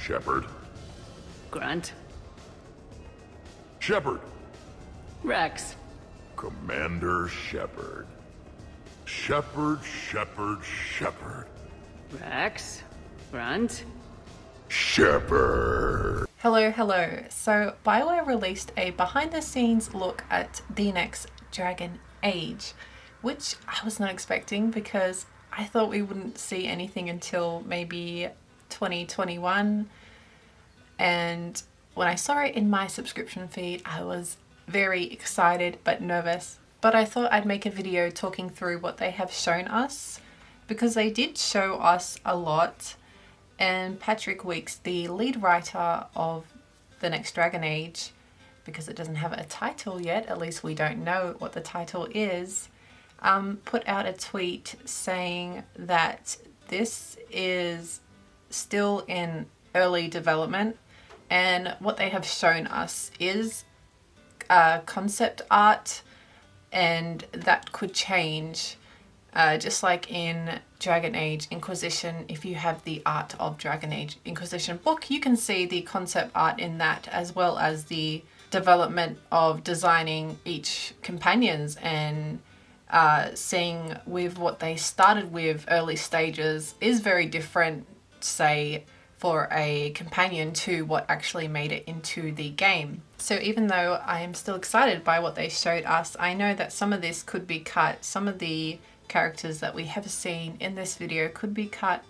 Shepard. Grunt. Shepard. Rex. Commander Shepard. Shepard, Shepard, Shepard. Rex. Grunt. Shepard. Hello. So Bioware released a behind the scenes look at the next Dragon Age, which I was not expecting because I thought we wouldn't see anything until maybe 2021. And when I saw it in my subscription feed, I was very excited but nervous. But I thought I'd make a video talking through what they have shown us, because they did show us a lot. And Patrick Weeks, the lead writer of The Next Dragon Age, because it doesn't have a title yet, at least we don't know what the title is, put out a tweet saying that this is still in early development, and what they have shown us is concept art, and that could change. Just like in Dragon Age Inquisition, if you have the Art of Dragon Age Inquisition book, you can see the concept art in that, as well as the development of designing each companions and seeing with what they started with early stages is very different, say, for a companion to what actually made it into the game. So even though I am still excited by what they showed us, I know that some of this could be cut. Some of the characters that we have seen in this video could be cut.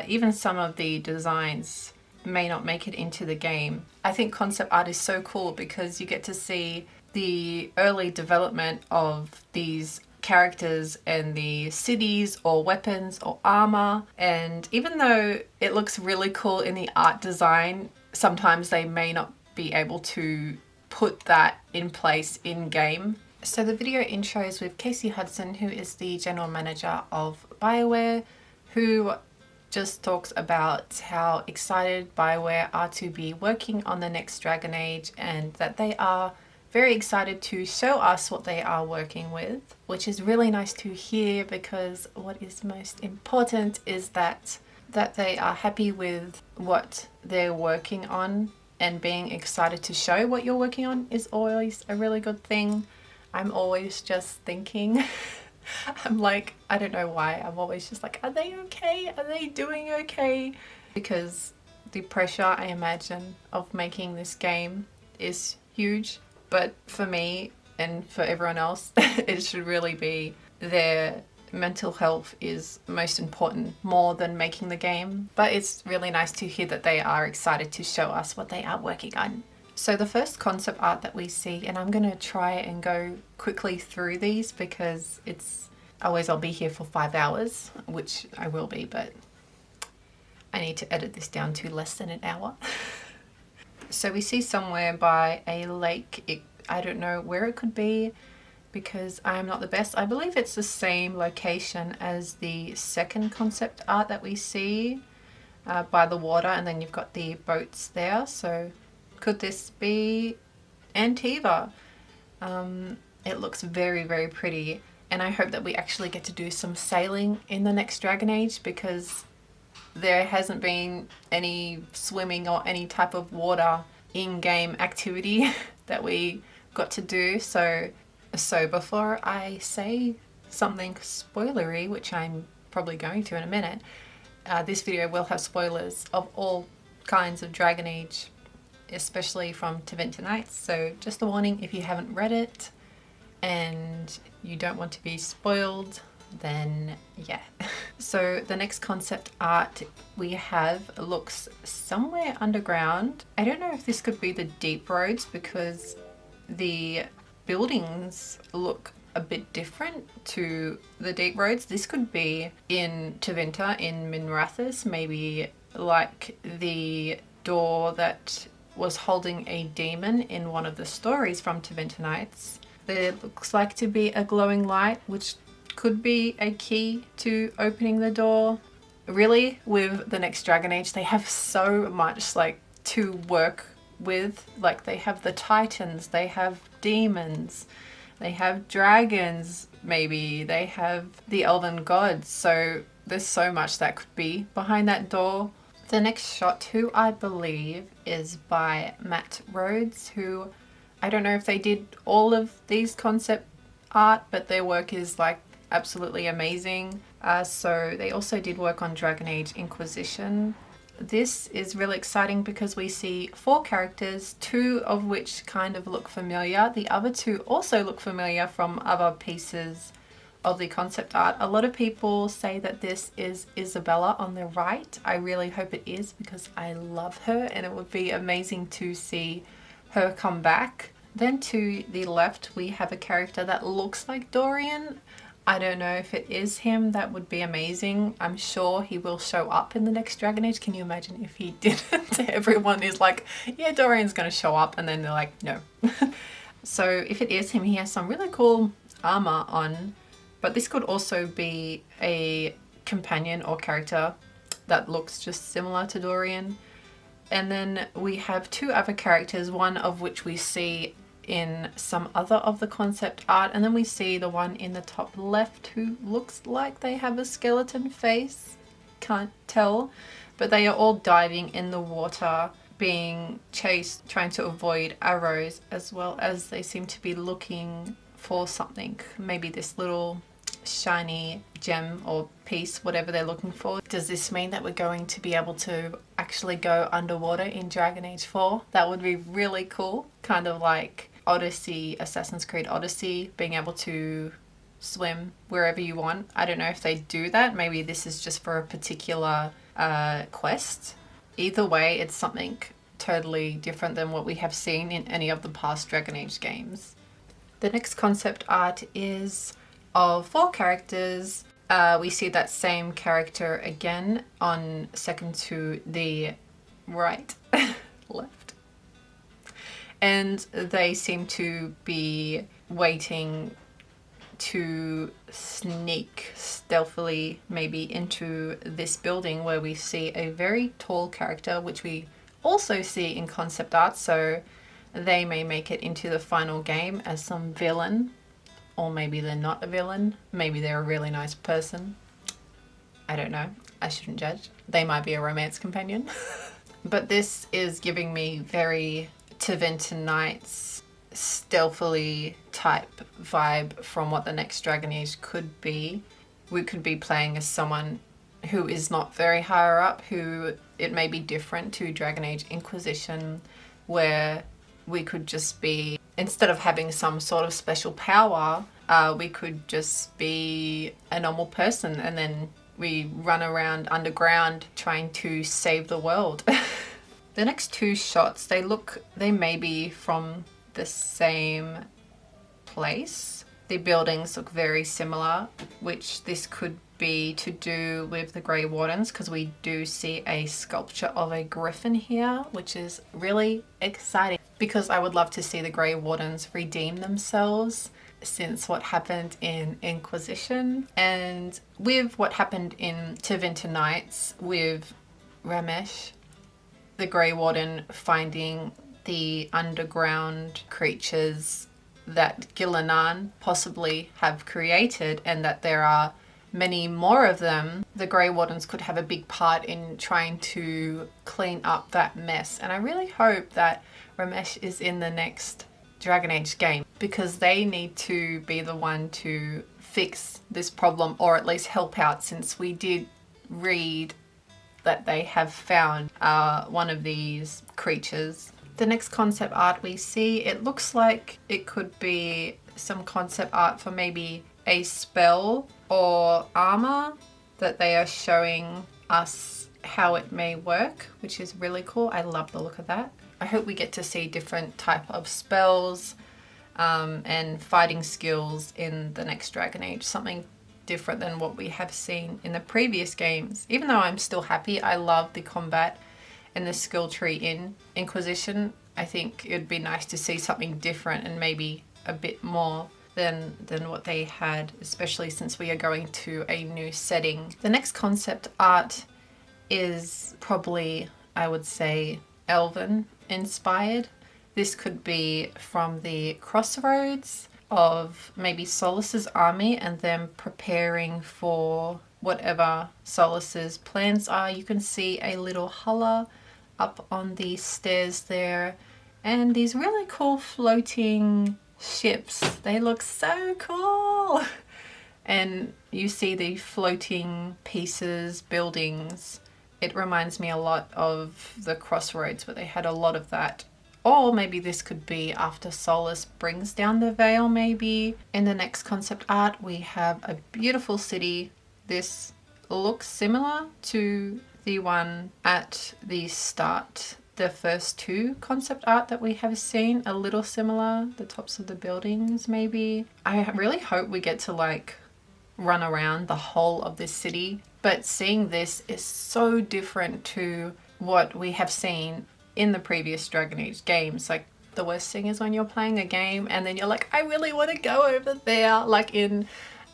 Even some of the designs may not make it into the game. I think concept art is so cool because you get to see the early development of these characters and the cities or weapons or armor. And even though it looks really cool in the art design, sometimes they may not be able to put that in place in game. So the video intros with Casey Hudson, who is the general manager of Bioware, who just talks about how excited Bioware are to be working on the next Dragon Age, and that they are very excited to show us what they are working with, which is really nice to hear, because what is most important is that they are happy with what they're working on, and being excited to show what you're working on is always a really good thing. I'm always just thinking, I'm like, I don't know why, I'm always just like, are they okay? Are they doing okay? Because the pressure, I imagine, of making this game is huge. But for me and for everyone else, it should really be their mental health is most important, more than making the game. But it's really nice to hear that they are excited to show us what they are working on. So the first concept art that we see, and I'm going to try and go quickly through these because I'll be here for 5 hours, which I will be, but I need to edit this down to less than an hour. So we see somewhere by a lake. I don't know where it could be because I am not the best. I believe it's the same location as the second concept art that we see by the water, and then you've got the boats there. So could this be Antiva? It looks very, very pretty, and I hope that we actually get to do some sailing in the next Dragon Age, because there hasn't been any swimming or any type of water in-game activity that we got to do. So before I say something spoilery, which I'm probably going to in a minute, this video will have spoilers of all kinds of Dragon Age, especially from Tevinter Nights. So just a warning, if you haven't read it and you don't want to be spoiled, then yeah. So the next concept art we have looks somewhere underground. I don't know if this could be the deep roads because the buildings look a bit different to the deep roads. This could be in Tevinter, in Minrathous, maybe like the door that was holding a demon in one of the stories from Tevinter Nights. There looks like to be a glowing light, which could be a key to opening the door. Really, with the next Dragon Age, they have so much like to work with. Like they have the Titans, they have demons, they have dragons, maybe they have the elven gods. So there's so much that could be behind that door. The next shot, who I believe is by Matt Rhodes, who I don't know if they did all of these concept art, but their work is like absolutely amazing. So they also did work on Dragon Age Inquisition. This is really exciting because we see 4 characters, 2 of which kind of look familiar. The other 2 also look familiar from other pieces of the concept art. A lot of people say that this is Isabella on the right. I really hope it is because I love her and it would be amazing to see her come back. Then to the left we have a character that looks like Dorian. I don't know if it is him. That would be amazing. I'm sure he will show up in the next Dragon Age. Can you imagine if he didn't? Everyone is like, yeah, Dorian's going to show up, and then they're like, no. So if it is him, he has some really cool armor on. But this could also be a companion or character that looks just similar to Dorian. And then we have 2 other characters, one of which we see in some other of the concept art. And then we see the one in the top left who looks like they have a skeleton face. Can't tell. But they are all diving in the water, being chased, trying to avoid arrows, as well as they seem to be looking for something. Maybe this little shiny gem or piece, whatever they're looking for. Does this mean that we're going to be able to actually go underwater in Dragon Age 4? That would be really cool. Kind of like Odyssey, Assassin's Creed Odyssey, being able to swim wherever you want. I don't know if they do that. Maybe this is just for a particular quest. Either way, it's something totally different than what we have seen in any of the past Dragon Age games. The next concept art is of 4 characters. We see that same character again on second to the right, left. And they seem to be waiting to sneak stealthily maybe into this building where we see a very tall character, which we also see in concept art. So they may make it into the final game as some villain. Or maybe they're not a villain. Maybe they're a really nice person. I don't know. I shouldn't judge. They might be a romance companion. But this is giving me very Tevinter Knights stealthily type vibe from what the next Dragon Age could be. We could be playing as someone who is not very higher up, who it may be different to Dragon Age Inquisition, where we could just be, instead of having some sort of special power, we could just be a normal person and then we run around underground trying to save the world. The next 2 shots, they may be from the same place. The buildings look very similar, which this could be to do with the Grey Wardens, because we do see a sculpture of a griffin here, which is really exciting because I would love to see the Grey Wardens redeem themselves since what happened in Inquisition, and with what happened in Tevinter Knights with Ramesh, the Grey Warden, finding the underground creatures that Gillanan possibly have created, and that there are many more of them. The Grey Wardens could have a big part in trying to clean up that mess, and I really hope that Ramesh is in the next Dragon Age game, because they need to be the one to fix this problem, or at least help out, since we did read that they have found one of these creatures. The next concept art we see, it looks like it could be some concept art for maybe a spell or armor that they are showing us how it may work, which is really cool. I love the look of that. I hope we get to see different type of spells and fighting skills in the next Dragon Age, something different than what we have seen in the previous games. Even though I'm still happy, I love the combat and the skill tree in Inquisition. I think it'd be nice to see something different and maybe a bit more than what they had, especially since we are going to a new setting. The next concept art is probably, I would say, Elven inspired. This could be from the crossroads of maybe Solus's army and them preparing for whatever Solus's plans are. You can see a little hulla up on the stairs there, and these really cool floating ships. They look so cool. And you see the floating pieces, buildings. It reminds me a lot of the Crossroads, where they had a lot of that. Or maybe this could be after Solus brings down the veil, maybe. In the next concept art, we have a beautiful city. This looks similar to the one at the start. The first two concept art that we have seen, a little similar. The tops of the buildings, maybe. I really hope we get to like run around the whole of this city. But seeing this is so different to what we have seen in the previous Dragon Age games. Like, the worst thing is when you're playing a game and then you're like, I really want to go over there. Like in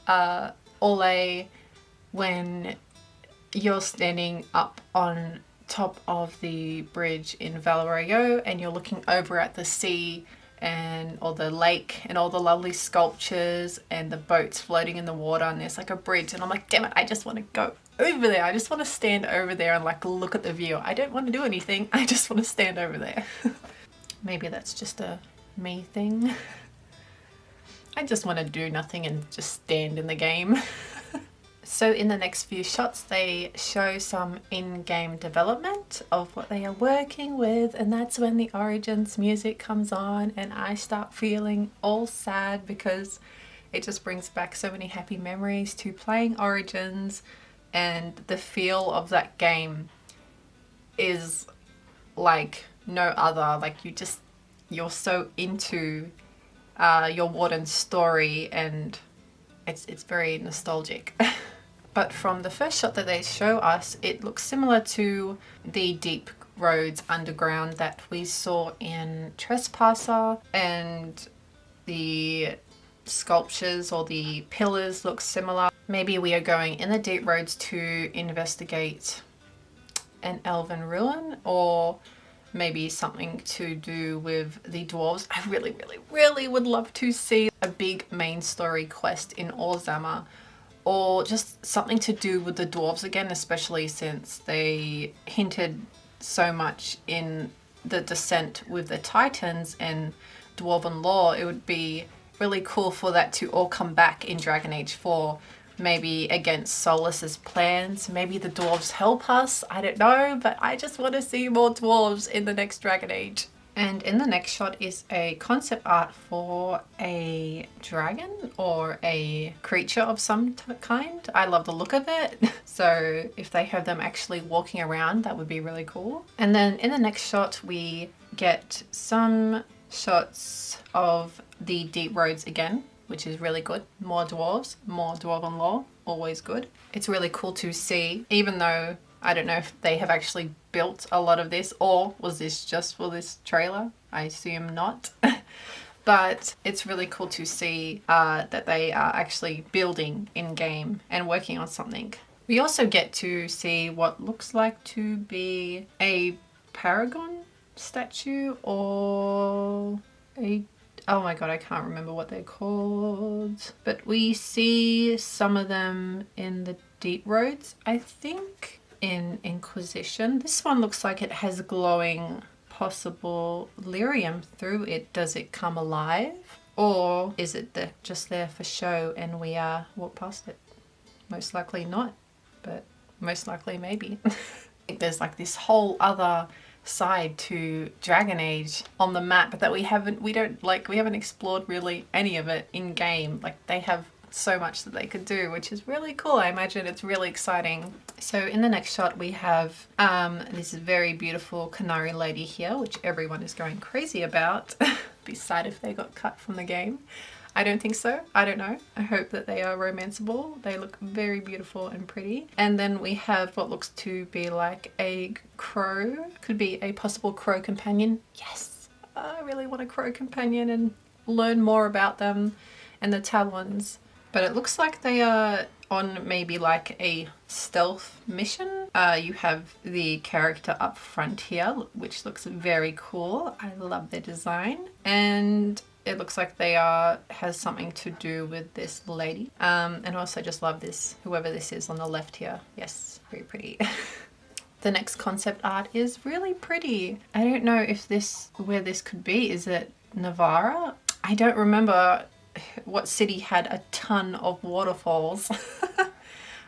Orlais, when you're standing up on top of the bridge in Valoreo and you're looking over at the sea and or the lake and all the lovely sculptures and the boats floating in the water, and there's like a bridge, and I'm like, damn it, I just want to go over there. I just want to stand over there and like look at the view. I don't want to do anything. I just want to stand over there. Maybe that's just a me thing. I just want to do nothing and just stand in the game. So in the next few shots, they show some in-game development of what they are working with, and that's when the Origins music comes on and I start feeling all sad because it just brings back so many happy memories to playing Origins, and the feel of that game is like no other. Like you're so into your Warden's story, and it's very nostalgic. But from the first shot that they show us, it looks similar to the Deep Roads Underground that we saw in Trespasser, and the sculptures or the pillars look similar. Maybe we are going in the Deep Roads to investigate an elven ruin, or maybe something to do with the dwarves. I really would love to see a big main story quest in Orzama, or just something to do with the dwarves again, especially since they hinted so much in the Descent with the Titans and Dwarven lore. It would be really cool for that to all come back in Dragon Age 4, maybe against Solus's plans. Maybe the dwarves help us, I don't know, but I just want to see more dwarves in the next Dragon Age. And in the next shot is a concept art for a dragon or a creature of some kind. I love the look of it. So if they have them actually walking around, that would be really cool. And then in the next shot, we get some shots of the Deep Roads again, which is really good. More dwarves, more dwarven lore, always good. It's really cool to see, even though I don't know if they have actually built a lot of this, or was this just for this trailer? I assume not. But it's really cool to see that they are actually building in-game and working on something. We also get to see what looks like to be a paragon statue, or a... oh my god, I can't remember what they're called. But we see some of them in the Deep Roads, I think. In Inquisition. This one looks like it has glowing possible lyrium through it. Does it come alive? Or is it just there for show and we walk past it? Most likely not, but most likely maybe. There's like this whole other side to Dragon Age on the map that we haven't explored really any of it in game. Like, they have so much that they could do, which is really cool. I imagine it's really exciting. So in the next shot we have this very beautiful Canary lady here, which everyone is going crazy about. Be sad if they got cut from the game. I don't think so. I don't know. I hope that they are romanceable. They look very beautiful and pretty. And then we have what looks to be like a crow. Could be a possible crow companion. Yes! I really want a crow companion and learn more about them and the Talons. But it looks like they are on maybe like a stealth mission. You have the character up front here, which looks very cool. I love their design. And It looks like they has something to do with this lady. And also just love this, whoever this is on the left here. Yes, very pretty. The next concept art is really pretty. I don't know if where this could be. Is it Navarra? I don't remember what city had a ton of waterfalls.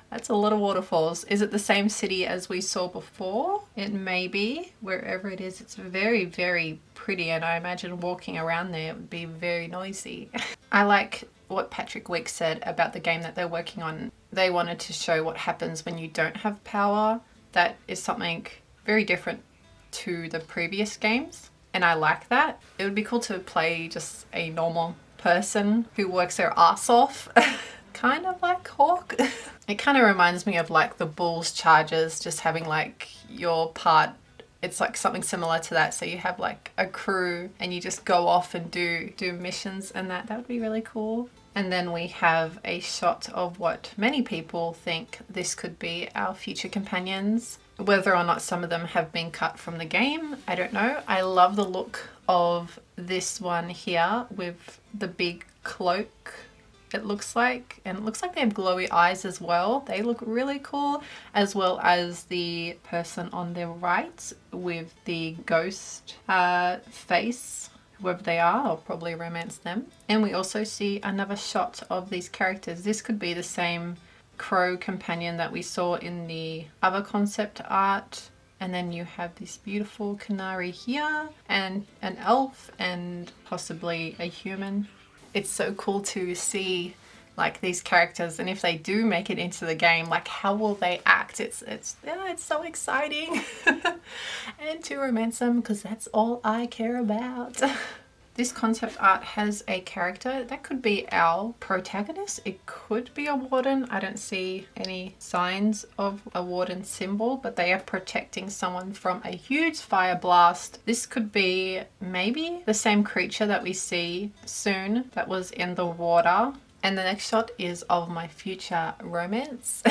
That's a lot of waterfalls. Is it the same city as we saw before? It may be. Wherever it is, it's very, very pretty, and I imagine walking around there would be very noisy. I like what Patrick Week said about the game that they're working on. They wanted to show what happens when you don't have power. That is something very different to the previous games, and I like that. It would be cool to play just a normal person who works their ass off. Kind of like Hawk. It kind of reminds me of like the Bulls Chargers, just having like your part. It's like something similar to that. So you have like a crew and you just go off and do missions, and that would be really cool. And then we have a shot of what many people think this could be our future companions. Whether or not some of them have been cut from the game, I don't know. I love the look of this one here with the big cloak, it looks like. And it looks like they have glowy eyes as well. They look really cool, as well as the person on the right with the ghost face. Whoever they are, I'll probably romance them. And we also see another shot of these characters. This could be the same crow companion that we saw in the other concept art. And then you have this beautiful canary here, and an elf, and possibly a human. It's so cool to see like these characters, and if they do make it into the game, like how will they act? It's so exciting. And to romance them, because that's all I care about. This concept art has a character that could be our protagonist. It could be a warden. I don't see any signs of a warden symbol, but they are protecting someone from a huge fire blast. This could be maybe the same creature that we see soon that was in the water. And the next shot is of my future romance.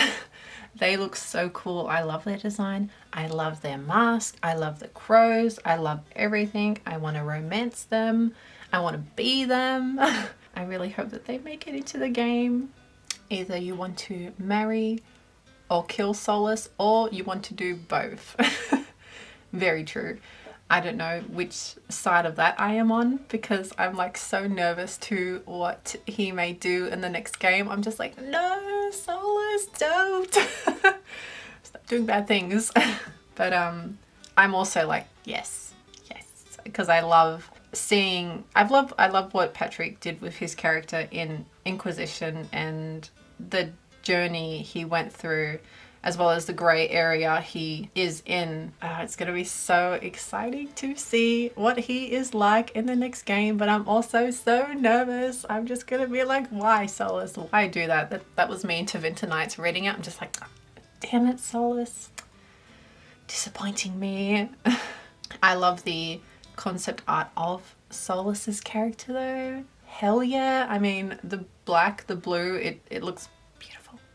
They look so cool. I love their design. I love their mask. I love the crows. I love everything. I want to romance them. I want to be them. I really hope that they make it into the game. Either you want to marry or kill Solus, or you want to do both. Very true. I don't know which side of that I am on, because I'm like so nervous to what he may do in the next game. I'm just like, no, Solus, don't. Stop doing bad things. But I'm also like, yes, because I love seeing, I love what Patrick did with his character in Inquisition and the journey he went through, as well as the grey area he is in. It's going to be so exciting to see what he is like in the next game, but I'm also so nervous. I'm just going to be like, why, Solus? Why do that? That was me in Tevinter Nights reading it. I'm just like, damn it, Solus. Disappointing me. I love the concept art of Solus's character though. Hell yeah. I mean, the black, the blue, it looks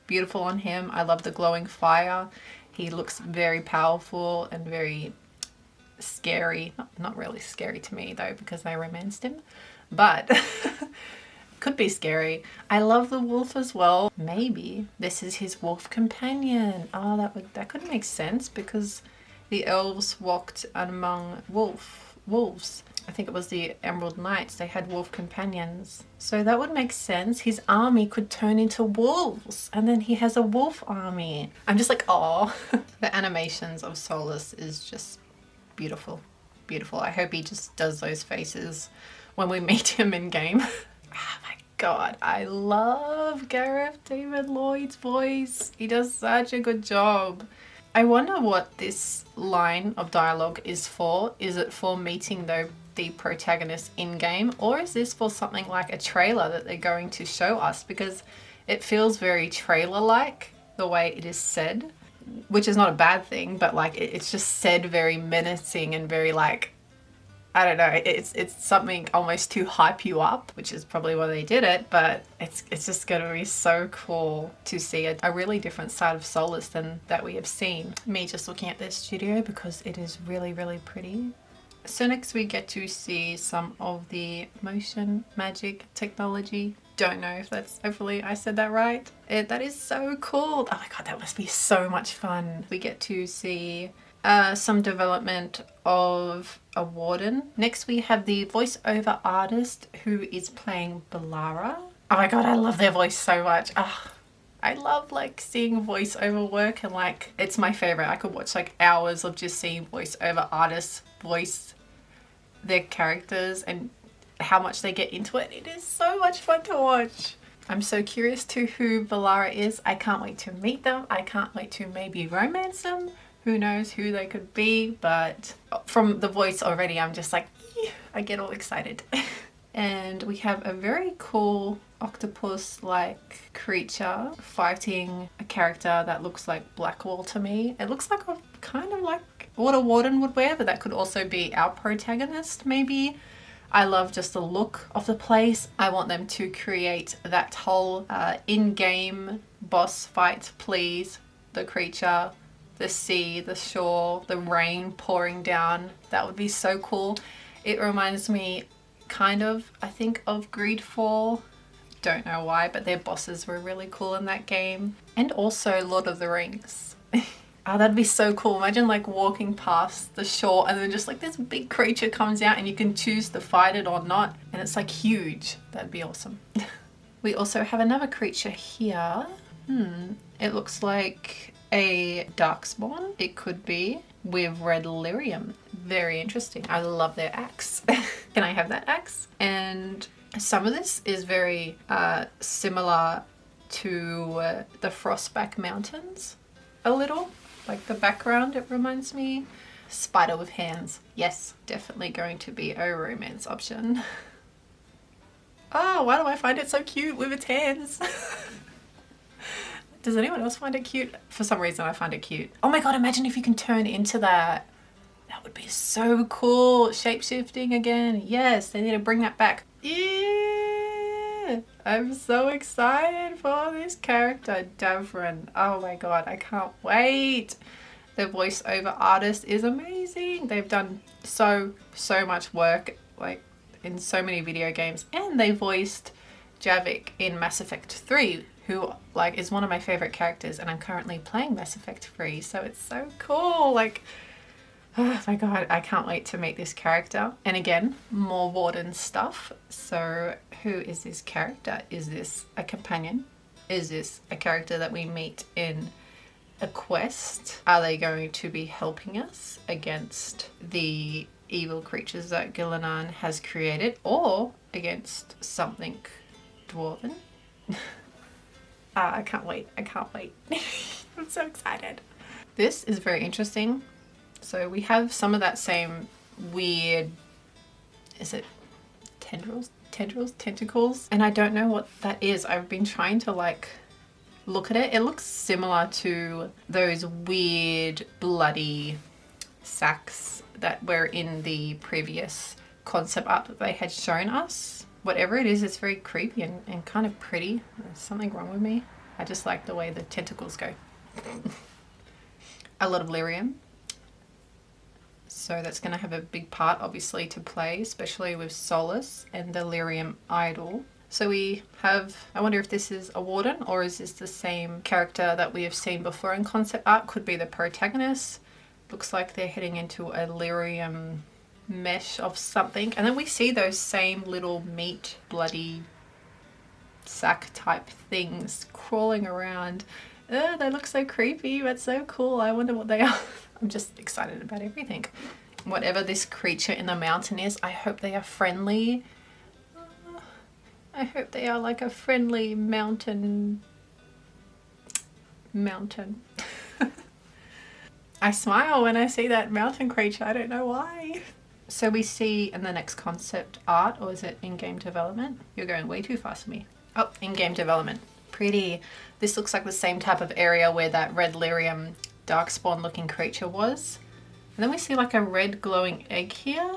beautiful on him. I love the glowing fire. He looks very powerful and very scary. Not really scary to me though, because I romanced him, but could be scary. I love the wolf as well. Maybe this is his wolf companion. Oh, that could make sense, because the elves walked among wolves. I think it was the Emerald Knights. They had wolf companions. So that would make sense. His army could turn into wolves, and then he has a wolf army. I'm just like, oh. The animations of Solus is just beautiful. Beautiful. I hope he just does those faces when we meet him in game. Oh my god. I love Gareth David Lloyd's voice. He does such a good job. I wonder what this line of dialogue is for. Is it for meeting the protagonist in-game, or is this for something like a trailer that they're going to show us? Because it feels very trailer-like, the way it is said, which is not a bad thing, but like it's just said very menacing and very like, I don't know, it's something almost to hype you up, which is probably why they did it, but it's just going to be so cool to see a really different side of Solus than that we have seen. Me just looking at this studio, because it is really, really pretty. So next we get to see some of the motion magic technology. Don't know if that's, hopefully I said that right. That is so cool. Oh my god, that must be so much fun. We get to see some development of a warden. Next we have the voiceover artist who is playing Balara. Oh my god, I love their voice so much. I love like seeing voiceover work, and like it's my favorite. I could watch like hours of just seeing voiceover artists voice their characters and how much they get into it. It is so much fun to watch. I'm so curious to who Balara is. I can't wait to meet them. I can't wait to maybe romance them. Who knows who they could be, but from the voice already I'm just like, I get all excited. And we have a very cool octopus-like creature fighting a character that looks like Blackwall to me. It looks like a kind of like what a warden would wear, but that could also be our protagonist maybe. I love just the look of the place. I want them to create that whole in-game boss fight, please. The creature, the sea, the shore, the rain pouring down. That would be so cool. It reminds me kind of, I think, of Greedfall. Don't know why, but their bosses were really cool in that game. And also Lord of the Rings. Oh, that'd be so cool. Imagine like walking past the shore and then just like this big creature comes out and you can choose to fight it or not. And it's like huge. That'd be awesome. We also have another creature here. It looks like a darkspawn. It could be with red lyrium. Very interesting. I love their axe. Can I have that axe? And some of this is very similar to the Frostback Mountains a little. Like the background, it reminds me. Spider with hands. Yes, definitely going to be a romance option. Oh, why do I find it so cute with its hands? Does anyone else find it cute? For some reason I find it cute. Oh my god, imagine if you can turn into that. That would be so cool. Shape-shifting again. Yes, they need to bring that back. Yeah, I'm so excited for this character, Davrin. Oh my god, I can't wait. The voiceover artist is amazing. They've done so much work, like in so many video games, and they voiced Javik in Mass Effect 3, who like is one of my favorite characters, and I'm currently playing Mass Effect 3, so it's so cool. Like, oh my god, I can't wait to meet this character. And again, more warden stuff. So who is this character? Is this a companion? Is this a character that we meet in a quest? Are they going to be helping us against the evil creatures that Gillinan has created, or against something dwarven? I can't wait. I can't wait. I'm so excited. This is very interesting. So we have some of that same weird, is it tendrils? Tentacles? And I don't know what that is. I've been trying to like look at it. It looks similar to those weird bloody sacks that were in the previous concept art that they had shown us. Whatever it is, it's very creepy and kind of pretty. There's something wrong with me. I just like the way the tentacles go. A lot of lyrium. So that's going to have a big part obviously to play, especially with Solus and the lyrium idol. So we have, I wonder if this is a warden or is this the same character that we have seen before in concept art? Could be the protagonist. Looks like they're heading into a lyrium mesh of something. And then we see those same little meat, bloody sack type things crawling around. They look so creepy, but so cool. I wonder what they are. I'm just excited about everything. Whatever this creature in the mountain is, I hope they are friendly. I hope they are like a friendly mountain. I smile when I see that mountain creature. I don't know why. So we see in the next concept art, or is it in-game development? You're going way too fast for me. Oh, in-game development. Pretty. This looks like the same type of area where that red lyrium darkspawn looking creature was. And then we see like a red glowing egg here.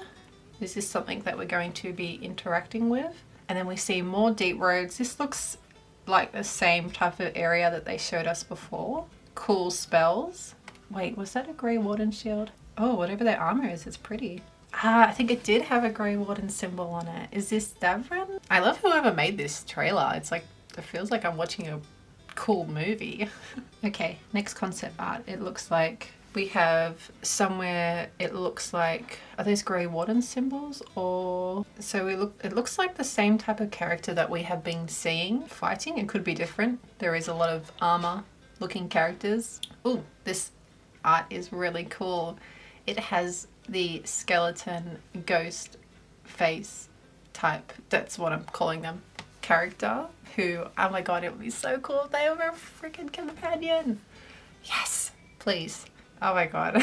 Is this something that we're going to be interacting with? And then we see more deep roads. This looks like the same type of area that they showed us before. Cool spells. Wait, was that a grey warden shield? Oh, whatever their armor is, it's pretty. Ah, I think it did have a Grey Warden symbol on it. Is this Davrin? I love whoever made this trailer. It's like, it feels like I'm watching a cool movie. Okay, next concept art. It looks like we have somewhere, it looks like, are these Grey Warden symbols? Or, so it looks like the same type of character that we have been seeing fighting. It could be different. There is a lot of armor looking characters. Ooh, this art is really cool. It has the skeleton ghost face type, that's what I'm calling them, character, who, oh my god, it would be so cool if they were a freaking companion. Yes, please. Oh my god.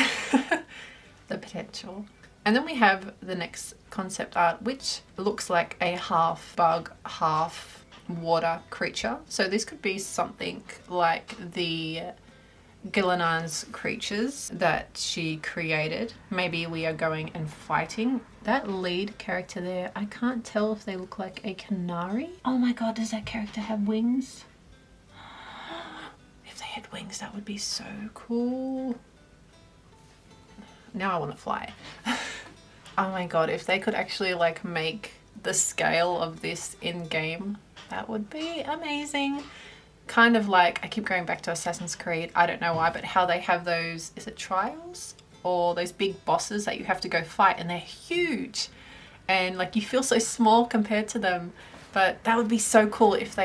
The potential. And then we have the next concept art, which looks like a half bug, half water creature. So this could be something like the Gillenan's creatures that she created. Maybe we are going and fighting. That lead character there, I can't tell if they look like a canary. Oh my god, does that character have wings? If they had wings, that would be so cool. Now I want to fly. Oh my god, if they could actually like make the scale of this in game, that would be amazing. Kind of like, I keep going back to Assassin's Creed, I don't know why, but how they have those, is it trials? Or those big bosses that you have to go fight, and they're huge. And like you feel so small compared to them. But that would be so cool if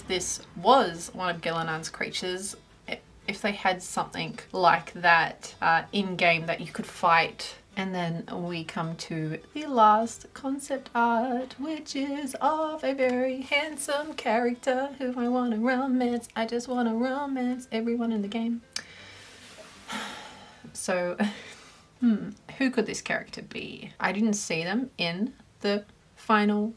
this was one of Gillenan's creatures, if they had something like that in game that you could fight. And then we come to the last concept art, which is of a very handsome character who I want to romance. I just want to romance everyone in the game. So, who could this character be? I didn't see them in the final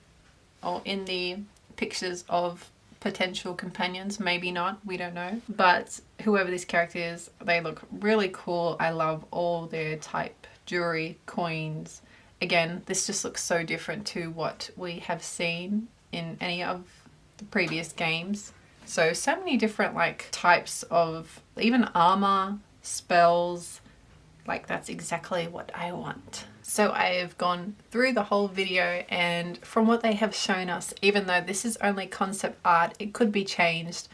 or in the pictures of potential companions. Maybe not, we don't know. But whoever this character is, they look really cool. I love all their type jewelry, coins. Again, this just looks so different to what we have seen in any of the previous games. So many different like types of even armor, spells. Like that's exactly what I want. So I have gone through the whole video, and from what they have shown us, even though this is only concept art, it could be changed.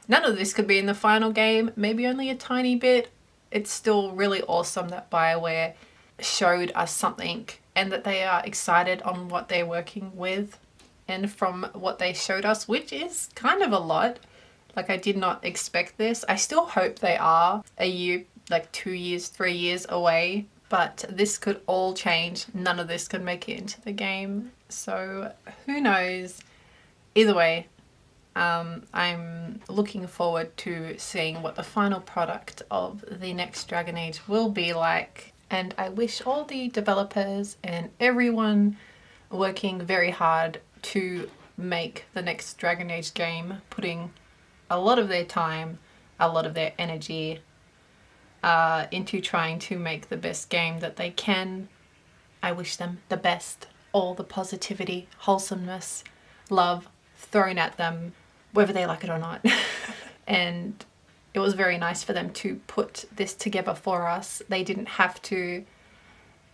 None of this could be in the final game, maybe only a tiny bit. It's still really awesome that Bioware showed us something and that they are excited on what they're working with. And from what they showed us, which is kind of a lot, like I did not expect this. I still hope they are a year, like 2 years, 3 years away, but this could all change. None of this could make it into the game. So who knows? Either way, I'm looking forward to seeing what the final product of the next Dragon Age will be like. And I wish all the developers and everyone working very hard to make the next Dragon Age game, putting a lot of their time, a lot of their energy into trying to make the best game that they can. I wish them the best, all the positivity, wholesomeness, love thrown at them, whether they like it or not. And it was very nice for them to put this together for us. They didn't have to.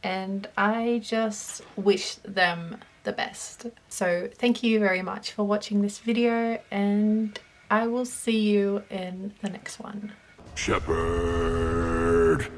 And I just wish them the best. So thank you very much for watching this video, and I will see you in the next one. Shepherd.